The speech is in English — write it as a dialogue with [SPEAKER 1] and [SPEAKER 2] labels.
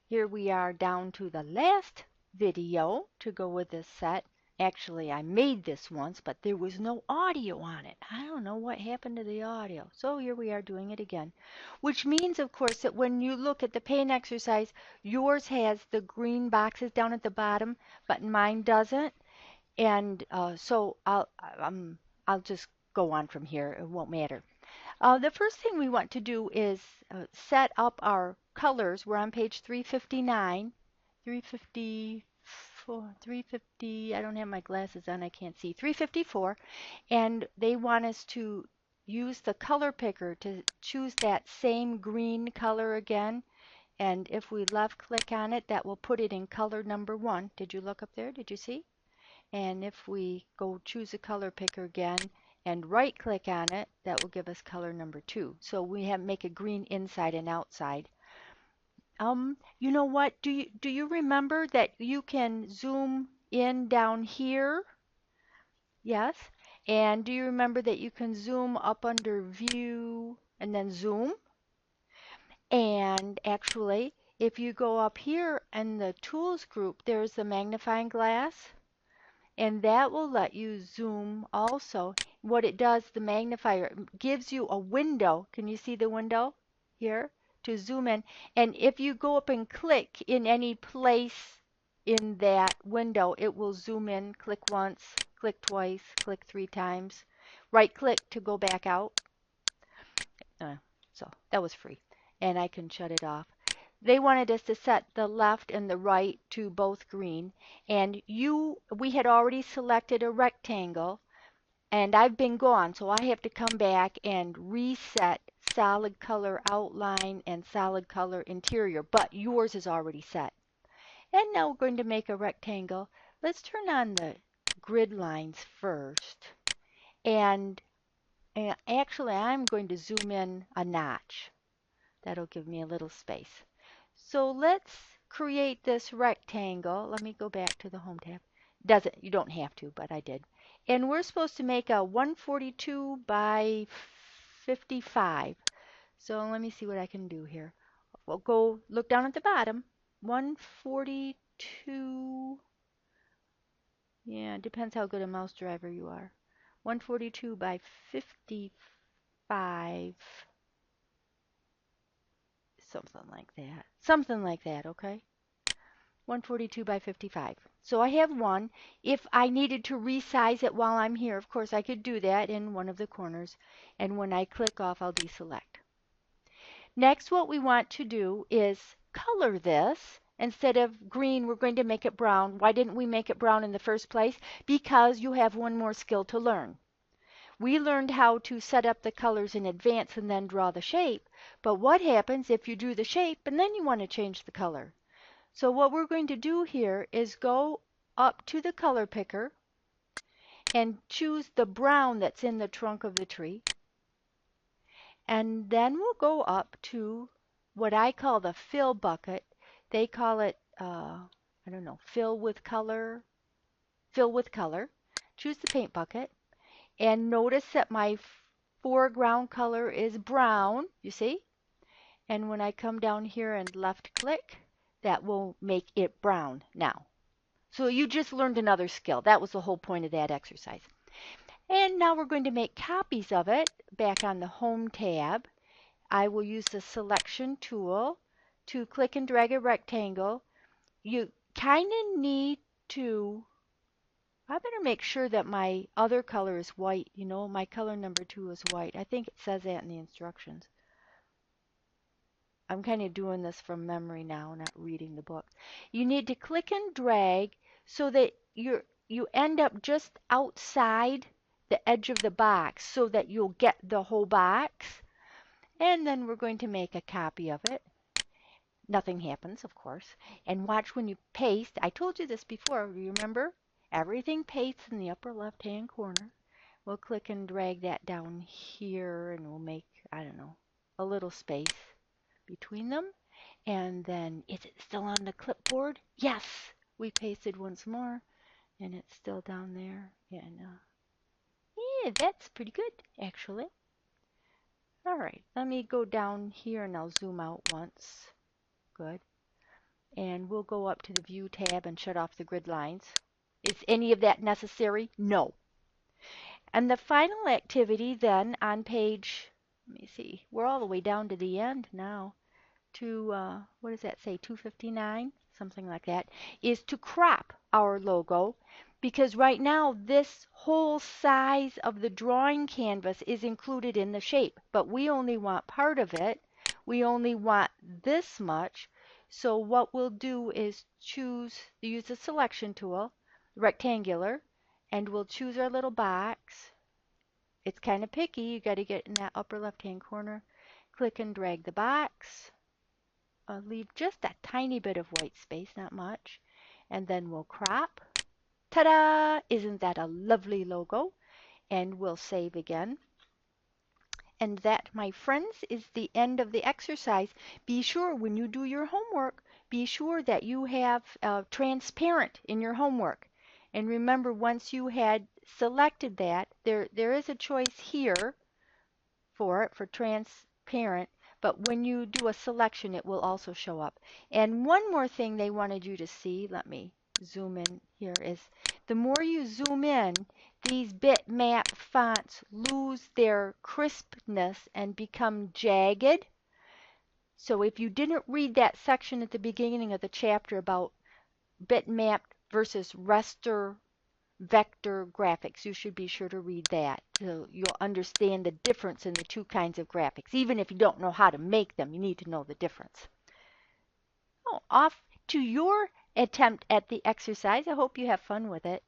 [SPEAKER 1] Here we are down to the last video to go with this set. Actually, I made this once, but there was no audio on it. I don't know what happened to the audio. So here we are doing it again, which means, of course, that when you look at the paint exercise, yours has the green boxes down at the bottom, but mine doesn't. And so I'll just go on from here. It won't matter. The first thing we want to do is set up our colors. We're on page 359, 354, 350. I don't have my glasses on, I can't see. 354. And they want us to use the color picker to choose that same green color again. And if we left click on it, that will put it in color number 1. Did you look up there? Did you see? And if we go choose a color picker again and right click on it, that will give us color number 2. So we have make a green inside and outside. You know what? Do you remember that you can zoom in down here? Yes. And do you remember that you can zoom up under view and then zoom? And actually, if you go up here in the tools group, there's the magnifying glass. And that will let you zoom also. What it does, the magnifier gives you a window. Can you see the window here? To zoom in. And if you go up and click in any place in that window, it will zoom in. Click once, click twice, click 3 times. Right click to go back out. So that was free. And I can shut it off. They wanted us to set the left and the right to both green. And we had already selected a rectangle, and I've been gone, so I have to come back and reset solid color outline and solid color interior, but yours is already set. And now we're going to make a rectangle. Let's turn on the grid lines first. And actually, I'm going to zoom in a notch. That'll give me a little space. So let's create this rectangle. Let me go back to the home tab. You don't have to, but I did. And we're supposed to make a 142 by 55. So let me see what I can do here. We'll go look down at the bottom. 142. Yeah, it depends how good a mouse driver you are. 142 by 55. Something like that. Something like that, okay? 142 by 55. So I have one. If I needed to resize it while I'm here, of course I could do that in one of the corners. And when I click off, I'll deselect. Next, what we want to do is color this. Instead of green, we're going to make it brown. Why didn't we make it brown in the first place? Because you have one more skill to learn. We learned how to set up the colors in advance and then draw the shape. But what happens if you drew the shape and then you want to change the color? So what we're going to do here is go up to the color picker and choose the brown that's in the trunk of the tree. And then we'll go up to what I call the fill bucket. They call it, I don't know, fill with color. Fill with color. Choose the paint bucket. And notice that my foreground color is brown, you see? And when I come down here and left click, that will make it brown now. So you just learned another skill. That was the whole point of that exercise. And now we're going to make copies of it back on the Home tab. I will use the Selection tool to click and drag a rectangle. You kind of need to, I better make sure that my other color is white. You know, my color number 2 is white. I think it says that in the instructions. I'm kind of doing this from memory now, not reading the book. You need to click and drag so that you end up just outside the edge of the box so that you'll get the whole box. And then we're going to make a copy of it. Nothing happens, of course. And watch when you paste. I told you this before, remember? Everything pastes in the upper left-hand corner. We'll click and drag that down here and we'll make, I don't know, a little space between them. And then, is it still on the clipboard? Yes! We pasted once more, and it's still down there. And yeah, that's pretty good, actually. All right, let me go down here and I'll zoom out once. Good. And we'll go up to the View tab and shut off the grid lines. Is any of that necessary? No. And the final activity then on page, let me see, we're all the way down to the end now, to, what does that say, 259? Something like that, is to crop our logo, because right now this whole size of the drawing canvas is included in the shape, but we only want part of it. We only want this much. So what we'll do is use the selection tool, rectangular, and we'll choose our little box. It's kind of picky. You got to get in that upper left-hand corner. Click and drag the box. Leave just a tiny bit of white space, not much. And then we'll crop. Ta-da! Isn't that a lovely logo? And we'll save again. And that, my friends, is the end of the exercise. Be sure when you do your homework, be sure that you have transparent in your homework. And remember, once you had selected that, there is a choice here for transparent, but when you do a selection, it will also show up. And one more thing they wanted you to see, let me zoom in here, is the more you zoom in, these bitmap fonts lose their crispness and become jagged. So if you didn't read that section at the beginning of the chapter about bitmap versus raster vector graphics, you should be sure to read that. So you'll understand the difference in the two kinds of graphics. Even if you don't know how to make them, you need to know the difference. Oh, off to your attempt at the exercise. I hope you have fun with it.